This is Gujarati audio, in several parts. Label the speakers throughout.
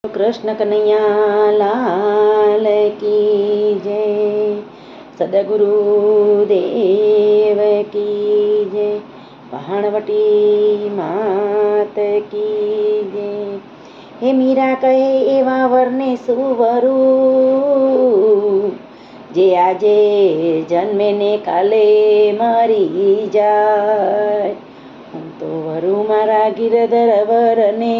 Speaker 1: કૃષ્ણ કનૈયા લાલ કી જય, સદગુરુ દેવ કી જય, ભાણવટી માત કી જય. હે મીરા કહે એવા વરને સુવરું, જે આજે જન્મે ને કાલે મરી જાય. હું તો વરુ મારા ગિરધર વરને,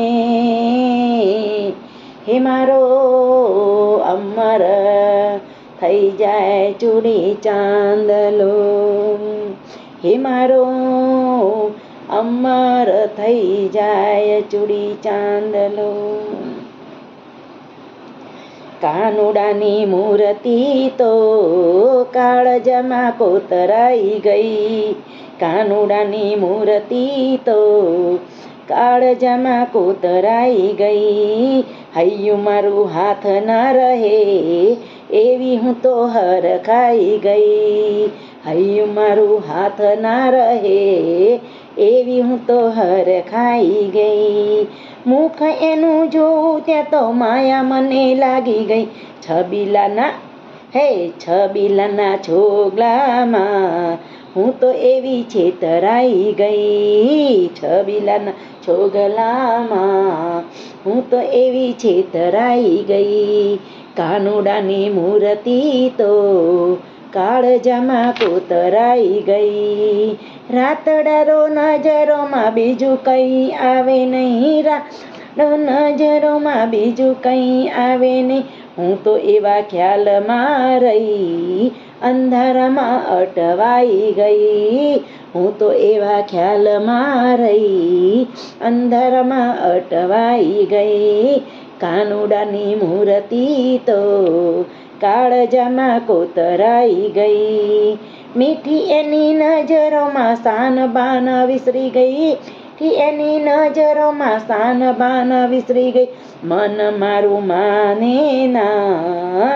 Speaker 1: હે મારો અમર થઈ જાય ચૂડી ચાંદલો. હે મારો અમર થઈ જાય ચૂડી ચાંદલો. કાનુડાની મૂર્તિ તો કાળજામાં કોતરાઈ ગઈ. કાનુડાની મૂર્તિ તો કાળજામાં કોતરાઈ ગઈ. હૈયું મારું હાથ ના રહે એવી હું તો હરખાઈ ગઈ. હૈયું મારું હાથ ના રહે એવી હું તો હરખાઈ ગઈ. મુખ એનું જોઉં ત્યાં તો માયા મને લાગી ગઈ. છબીલાના છોગલામાં હું તો એવી છેતરાઈ ગઈ. છબીલાના છોગલામાં હું તો એવી છેતરાઈ ગઈ. કાનુડાની મૂર્તિ તો કાળજામાં કોતરાઈ ગઈ. રાતડારો નજરોમાં બીજું કંઈ આવે નહીં. નજરોમાં બીજું કંઈ આવે નહીં. હું તો એવા ખ્યાલમાં રહી અંધારામાં અટવાઈ ગઈ. હું તો એવા ખ્યાલમાં રહી અંધારામાં અટવાઈ ગઈ. કાનુડાની મૂર્તિ તો કાળજામાં કોતરાઈ ગઈ. મીઠી એની નજરોમાં શાન બાન વિસરી ગઈ. એની નજરોમાં શાન બાન વિસરી ગઈ. મન મારું માને ના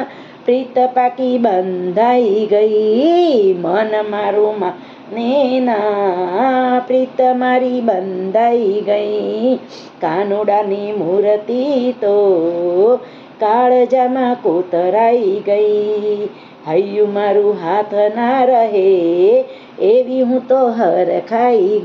Speaker 1: પ્રીત પાકી બંધાઈ ગઈ. મન મારું માને ના પ્રીત મારી બંધાઈ ગઈ. કાનુડાની મૂર્તિ તો કાળજામાં કોતરાઈ ગઈ. હૈયું મારું હાથ ના રહે એવી હું તો હરખાઈ ગઈ.